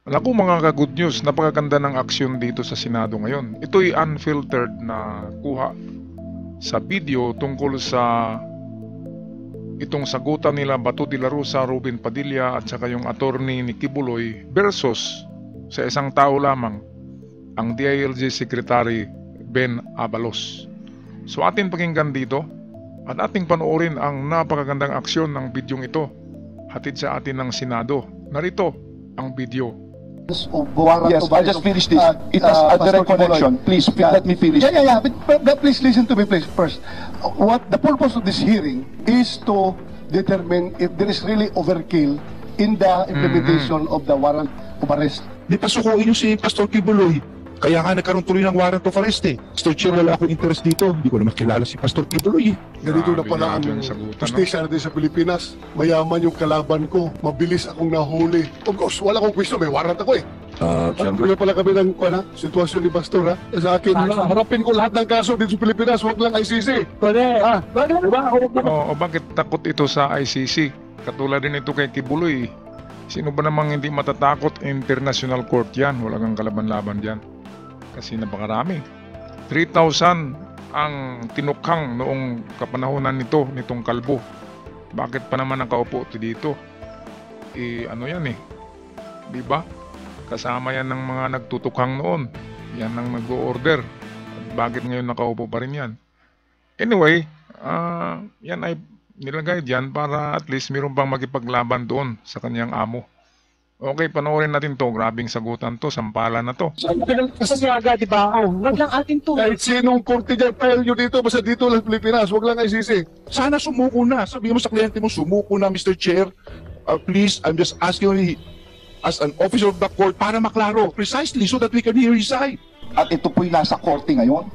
Naku mga ka-good news, napakaganda ng aksyon dito sa Senado ngayon. Ito'y unfiltered na kuha sa video tungkol sa itong sagutan nila Bato de la Rosa, Robin Padilla at saka yung attorney ni Kibuloy versus sa isang tao lamang, ang DILG Secretary Ben Abalos. So ating pakinggan dito at ating panoorin ang napakagandang aksyon ng bidyong ito hatid sa atin ng Senado. Narito ang video. Yes, I just finished this. It has a direct connection. Please, let me finish. Yeah. But please listen to me, please, first. What the purpose of this hearing is to determine if there is really overkill in the implementation of the warrant of arrest. Di pasukuin yung si Pastor Kibuloy. Kaya nga nagkaroon tuloy ng warrant of arrest eh. Mr. Chair, wala akong interest dito. Hindi ko naman kilala si Pastor Kibuloy eh. Ganito na Grabe pala ang natin yung sagutan, no? justisya natin sa Pilipinas. Mayaman yung kalaban ko. Mabilis akong nahuli. Of course, wala akong question. May warrant ako eh. Alam pala kami ng sitwasyon ni Pastor ha. Sa akin, harapin ko lahat ng kaso dito sa Pilipinas. Huwag lang ICC. Bakit takot ito sa ICC? Katulad din ito kay Kibuloy. Sino ba namang hindi matatakot? International court yan. Wala kang kalaban-laban dyan. Kasi napakarami. 3,000 ang tinukhang noong kapanahonan nitong kalbo. Bakit pa naman nakaupo ito dito? Ano yan eh? Diba? Kasama yan ng mga nagtutukhang noon. Yan ang nag-o-order. Bakit ngayon nakaupo pa rin yan? Anyway, yan ay nilagay dyan para at least mayroon pang magipaglaban doon sa kanyang amo. Okay, panoorin natin to. Grabing sagutan to. Sampalan na to. Kasi nga agad, di ba? Wag lang atin to. Kahit sinong korte dyan, file nyo dito. Basta dito lang sa Pilipinas. Huwag lang ICC. Sana sumuko na. Sabihin mo sa kliyente mo, sumuko na Mr. Chair. Please, I'm just asking you as an officer of the court para maklaro. Precisely so that we can hear his side. At ito po'y nasa korte ngayon.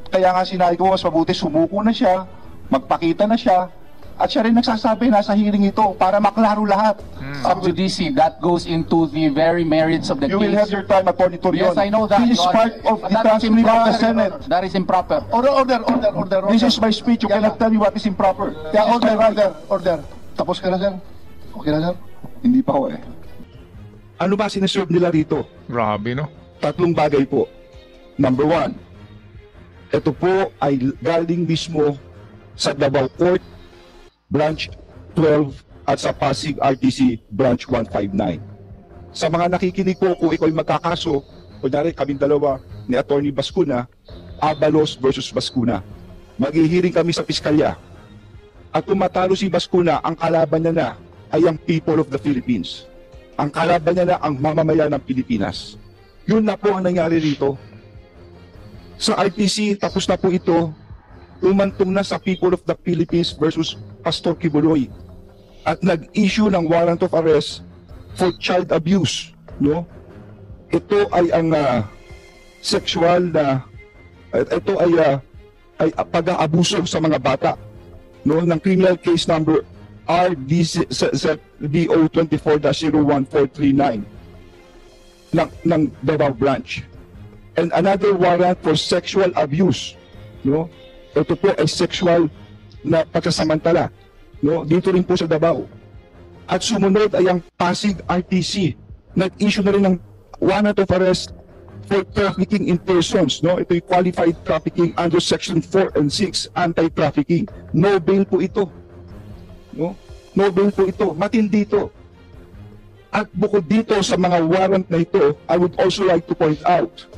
Kaya nga sinabi ko, mas mabuti sumuko na siya, magpakita na siya, at siya rin nagsasabi nasa hearing ito para maklaro lahat. GC, that goes into the very merits of the You case. will have your time, Attorney Torion. Yes, I know that. This is Your part Honor. of But the that is transcript of the improper. Senate. That is improper. Order. This is my speech. You cannot tell me what is improper. Yeah, order. Tapos ka na, sir? Okay na, sir? Hindi pa ho eh. Ano ba sineserve nila dito? Grabe, no? Tatlong bagay po. Number one, ito po ay galing mismo sa Davao Court, Branch 12 at sa Pasig RTC Branch 159. Sa mga nakikinig po, kung ikaw ay magkakaso, kunyari kaming dalawa ni Attorney Bascuna, Abalos versus Bascuna. Maghihiring kami sa piskalya. At kung matalo si Bascuna, ang kalaban niya na ay ang people of the Philippines. Ang kalaban niya na ang mamamayan ng Pilipinas. Yun na po ang nangyari rito. Sa RTC, tapos na po ito, umantong na sa people of the Philippines versus Pastor Kibuloy. At nag-issue ng warrant of arrest for child abuse. No? Ito ay ang sexual na, ito ay pag-aabuso sa mga bata. No? Ng criminal case number RDO 24-01439 ng Davao Branch. And another warrant for sexual abuse. No? Ito po ay sexual na pagkasamantala. No? Dito rin po sa Davao. At sumunod ay ang Pasig RTC. Nag-issue na rin ng warrant of arrest for trafficking in persons. No? Ito ay qualified trafficking under Section 4 and 6, anti-trafficking. No bail po ito. No? No bail po ito. Matindi ito. At bukod dito sa mga warrant na ito, I would also like to point out,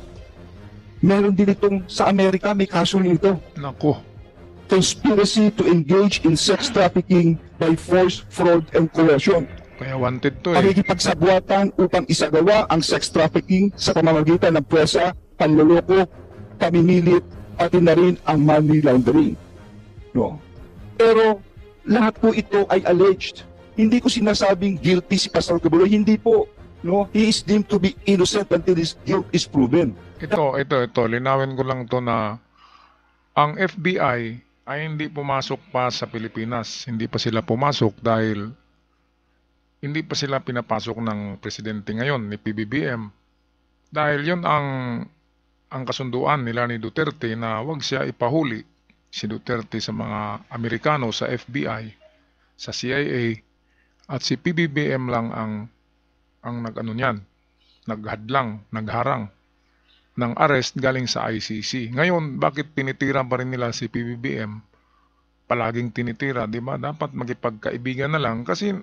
meron din itong sa Amerika, may kaso nito. Naku. Conspiracy to engage in sex trafficking by force, fraud, and coercion. Kaya wanted to eh. Pakikipagsabuatan upang isagawa ang sex trafficking sa pamamagitan ng presa, panloloko, pamimilit, pati na rin ang money laundering. No? Pero lahat po ito ay alleged. Hindi ko sinasabing guilty si Pastor Kibuloy, hindi po. No? He is deemed to be innocent until his guilt is proven. Ito. Linawin ko lang to na ang FBI ay hindi pumasok pa sa Pilipinas. Hindi pa sila pumasok dahil hindi pa sila pinapasok ng presidente ngayon, ni PBBM. Dahil yun ang kasunduan nila ni Duterte na wag siya ipahuli si Duterte sa mga Amerikano, sa FBI, sa CIA, at si PBBM lang ang nag-ano niyan. naghadlang, nagharang ng arrest galing sa ICC. Ngayon, bakit tinitira pa rin nila si PBBM? Palaging tinitira, di ba? Dapat magipagkaibigan na lang kasi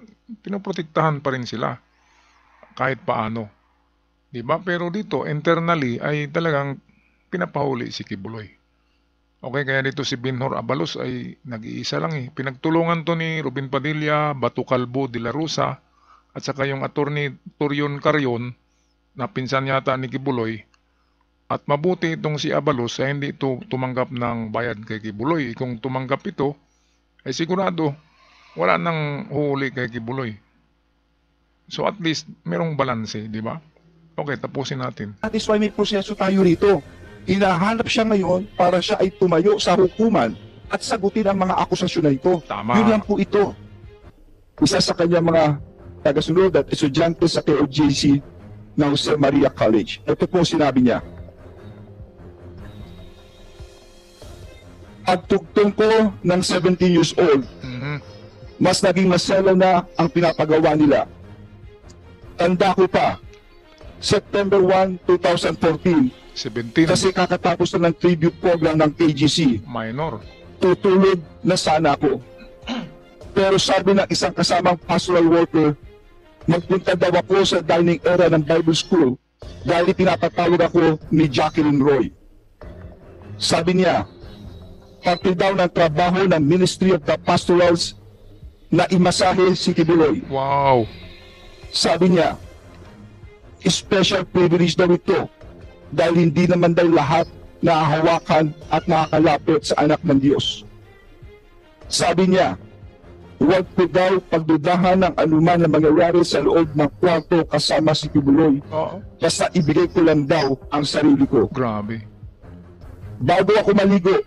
pinoprotektahan pa rin sila kahit paano. Di ba? Pero dito, internally ay talagang pinapahuli si Kibuloy. Okay, kaya dito si Binhor Abalos ay nag-iisa lang eh. Pinagtulungan to ni Robin Padilla, Batu Calvo de la Rosa, at saka yung attorney Torion Carrion, na pinsan yata ni Kibuloy. At mabuti itong si Abalos ay hindi ito tumanggap ng bayad kay Kibuloy. Kung tumanggap ito, ay sigurado wala nang huli kay Kibuloy. So at least merong balanse, di ba? Okay, tapusin natin. That is why may proseso tayo rito. Hinahanap siya ngayon para siya ay tumayo sa hukuman at sagutin ang mga akusasyon na ito. Tama. Yun lang po ito. Isa sa kanyang mga tagasunod at estudyante sa KOJC ng Jose Maria College. Ito po sinabi niya. Pagtugtong ko ng 17 years old, mas naging maselo na ang pinapagawa nila. Tanda ko pa, September 1, 2014, 17. kasi kakatapos na ng tribute program ng KGC, Minor. tutulog na sana ako. Pero sabi ng isang kasamang pastoral worker, magpunta daw ako sa dining area ng Bible School dahil pinapatawag ako ni Jacqueline Roy. Sabi niya, parte daw ng trabaho ng Ministry of the Pastorals na imasahe si Kibuloy. Wow. Sabi niya, special privilege daw ito dahil hindi naman daw lahat nahahawakan at nakakalapit sa anak ng Diyos. Sabi niya, huwag ko daw pagdudahan ng anuman na mangyayari sa loob ng kwarto kasama si Kibuloy. Oo. Basta ibigay ko lang daw ang sarili ko. Grabe. Bago ako maligo,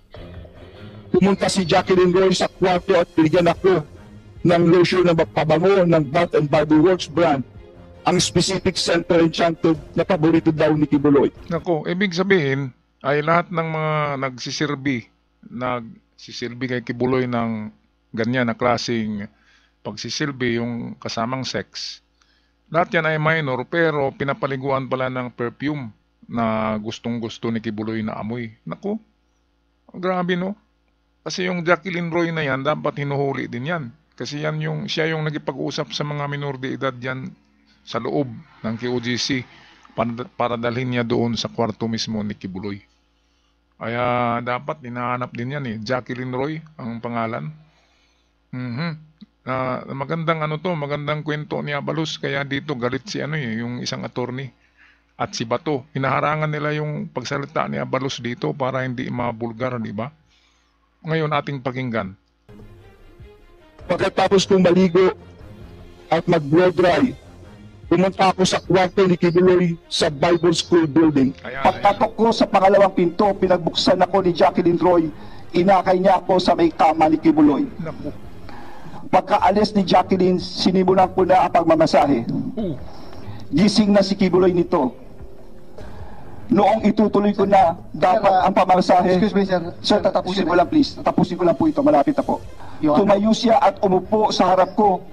pumunta si Jacqueline Roy sa kwarto at binigyan ako ng lotion na pabango ng Bath and Body Works brand, ang specific Center Enchanted na paborito daw ni Kibuloy. Nako, ibig sabihin ay lahat ng mga nagsisilbi kay Kibuloy ng ganyan na klaseng pagsisilbi, yung kasamang sex, lahat yan ay minor pero pinapaliguan pala ng perfume na gustong-gusto ni Kibuloy na amoy. Nako, grabe no? Kasi yung Jacqueline Roy na yan, dapat hinuhuli din yan. Kasi siya yung nagipag-usap sa mga minor de edad yan sa loob ng KOJC para dalhin niya doon sa kwarto mismo ni Kibuloy. Kaya dapat hinahanap din yan eh. Jacqueline Roy ang pangalan. Magandang magandang kwento ni Abalos. Kaya dito galit si yung isang attorney at si Bato. Hinaharangan nila yung pagsalita ni Abalos dito para hindi mabulgar, di ba? Ngayon ating pakinggan. Pagkatapos kong maligo at mag-blow dry, pumunta ako sa kwarto ni Kibuloy sa Bible School building. Pagkatok ko sa pangalawang pinto, pinagbuksan ako ni Jacqueline Roy. Inakay niya ako sa may kama ni Kibuloy. Naku. Pagkaalis ni Jacqueline, sinimulan ko na ang pagmamasahe. Gising na si Kibuloy nito. Noong itutuloy ko na dapat ang pamamasahe. Excuse me, sir. Sir, tatapusin ko lang please. Tatapusin ko lang po ito. Malapit na po. Tumayo siya at umupo sa harap ko.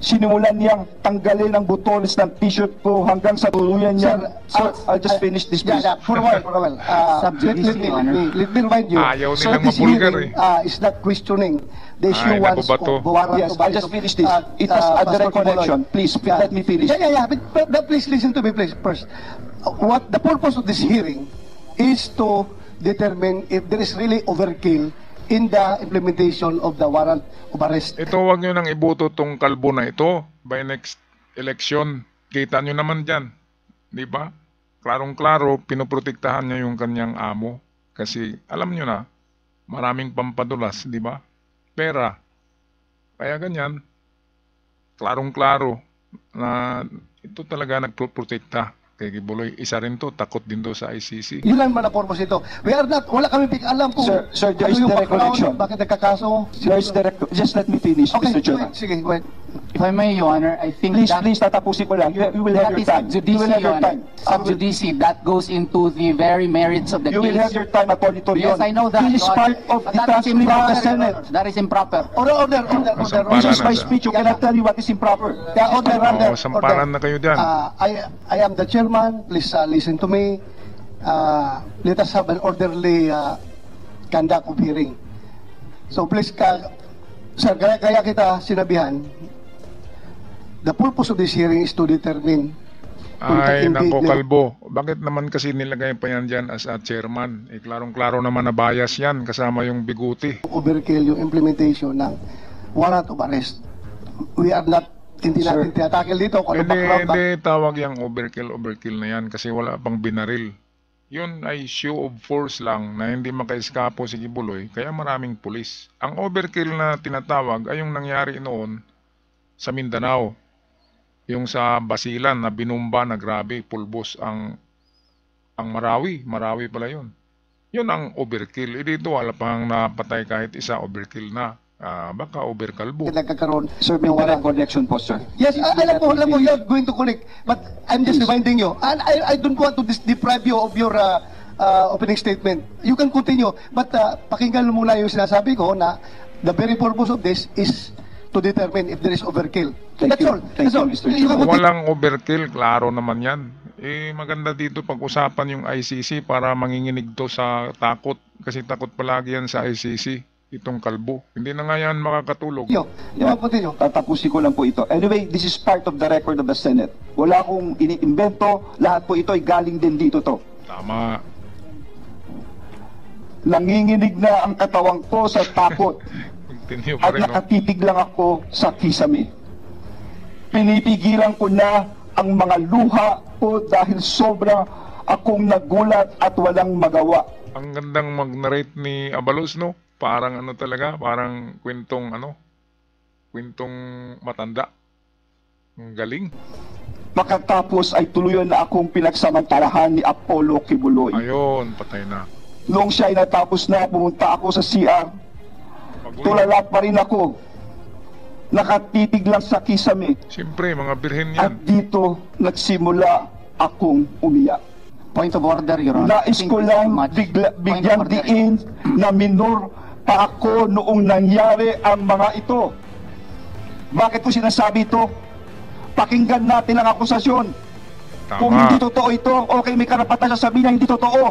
Sinimulan niyang tanggalin ang butones ng t-shirt ko hanggang sa tuluyan niya. Sir, I'll just finish this please. For a while. Let me remind you. Ayaw sir, nilang this mabulgar hearing is not questioning the issue Ay, once naku, Bato. Yes, I'll just finish this. It has a direct connection. Please, let me finish. Yeah. But please listen to me, please, first. What the purpose of this hearing is to determine if there is really overkill in the implementation of the warrant of arrest. Ito, wag nyo nang ibuto tong kalbo na ito by next election. Kita nyo naman dyan. Di ba? Klarong-klaro, pinoprotektahan niya yung kanyang amo. Kasi alam nyo na, maraming pampadulas, di ba? Pera. Kaya ganyan, klarong-klaro na ito talaga nagprotekta kay Kibuloy. Isa rin to, takot din to sa ICC. Yun lang man ang purpose ito. Wala kami alam kung Sir, there is yung direct background, connection. bakit nagkakaso. There is direct. Just let me finish, Okay, Mr. Chairman. sige, wait. If I may, Your Honor, I think Please, that, please, tatapusin ko lang. You will have that your is time. sub You will judice, have Your your Honor. time. Sub judice, that goes into the very merits of the You will have case. your time, Atty. Torion. Yes, I know that, This is Your part Honor. of the That is transcript of the improper, Senate. That is improper. Order. This is my speech. You cannot tell you what is improper. Yeah, order. Oo, sampalan na kayo dyan. I am the chairman. Please listen to me. Let us have an orderly conduct of hearing. So please, sir, kaya kita sinabihan, the purpose of this hearing is to determine Ay, Hindi- nako hindi- kalbo. Bakit naman kasi nilagay pa yan dyan as a chairman? Eh, klarong-klaro naman na bias yan kasama yung biguti. overkill yung implementation ng warrant of arrest. We are not, hindi natin tinatakil dito kung ano background. Hindi tawag yung overkill na yan kasi wala pang binaril. Yun ay show of force lang na hindi makaiskapo si Kibuloy kaya maraming pulis. Ang overkill na tinatawag ay yung nangyari noon sa Mindanao. Yung sa Basilan na binumba na grabe, pulbos ang Marawi. Marawi pala yun. Yun ang overkill. E dito wala pang napatay kahit isa, overkill na. Baka overkalbo. Nagkakaroon. Sir, may direct connection po, sir. Yes, alam mo, you're going to connect. But I'm just reminding you, and I don't want to deprive you of your opening statement. You can continue. But pakinggan mo muna yung sinasabi ko na the very purpose of this is to determine if there is overkill. Thank That's you. all. Thank That's all. you, Mr. You can continue. Walang overkill, klaro naman yan. Eh, maganda dito pag-usapan yung ICC para manginginig to sa takot. Kasi takot palagi yan sa ICC, itong kalbo. Hindi na nga yan makakatulog. You can continue. Tatapusin ko lang po ito. Anyway, this is part of the record of the Senate. Wala akong iniimbento. Lahat po ito ay galing din dito to. Tama. Nanginginig na ang katawang ko sa takot. Continue pa At rin. No? nakatitig lang ako sa kisame. Pinipigilan ko na ang mga luha ko dahil sobra akong nagulat at walang magawa. Ang gandang mag-narrate ni Abalos, no? Parang ano talaga, parang kwentong matanda. Ang galing. Makatapos ay tuluyan na akong pinagsamantalahan ni Apollo Kibuloy. Ayun, patay na. Noong siya ay natapos na, pumunta ako sa CR. Magulo. Tulala pa rin ako. Nakatitig lang sa kisame. Siyempre, mga birhen At yan. dito nagsimula akong umiyak. Point of order, Your Honor. Nais ko lang bigyang diin na minor pa ako noong nangyari ang mga ito. Bakit ko sinasabi ito? Pakinggan natin ang akusasyon. Kung hindi Tama. totoo ito, okay, may karapatan siya sabihin na hindi totoo.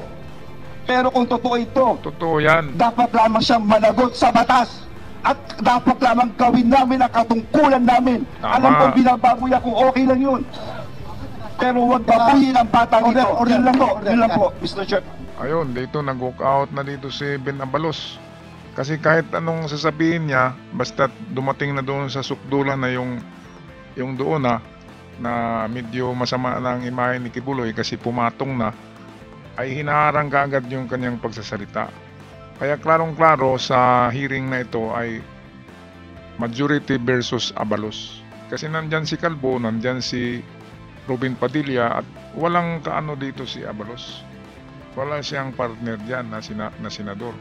Pero kung totoo ito, Totoo yan. dapat lamang siyang managot sa batas. At dapat lamang gawin namin ang katungkulan namin. Tama. Alam ko binababoy ako, okay lang yun. Pero huwag babuyin ang batang ito. Yun lang po, yun lang po, Mr. Chair. Ayun, dito nag-walk out na dito si Ben Abalos. Kasi kahit anong sasabihin niya, basta dumating na doon sa sukdulan na yung doon na medyo masama na ang imahe ni Kibuloy kasi pumatong na, ay hinaharang kaagad yung kanyang pagsasalita. Kaya klarong-klaro sa hearing na ito ay majority versus Abalos. Kasi nandyan si Calvo, nandyan si Robin Padilla at walang kaano dito si Abalos. Wala siyang partner dyan na senador.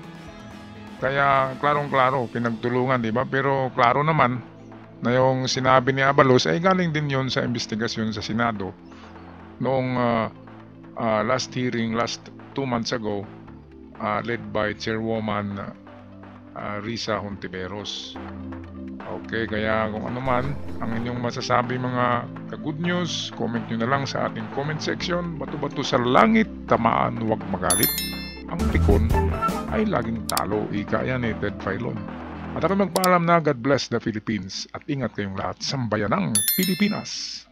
Kaya klarong-klaro, pinagtulungan, di ba? Pero klaro naman na yung sinabi ni Abalos ay galing din yon sa investigasyon sa Senado noong last hearing, last 2 months ago, led by Chairwoman Risa Hontiveros. Okay, kaya kung ano man ang inyong masasabi mga ka-good news, comment nyo na lang sa ating comment section. Bato-bato sa langit, tamaan, huwag magalit. Ang pikon ay laging talo, ika yan ni Ted Filon. At ako magpaalam na God bless the Philippines at ingat kayong lahat sa bayan ng Pilipinas.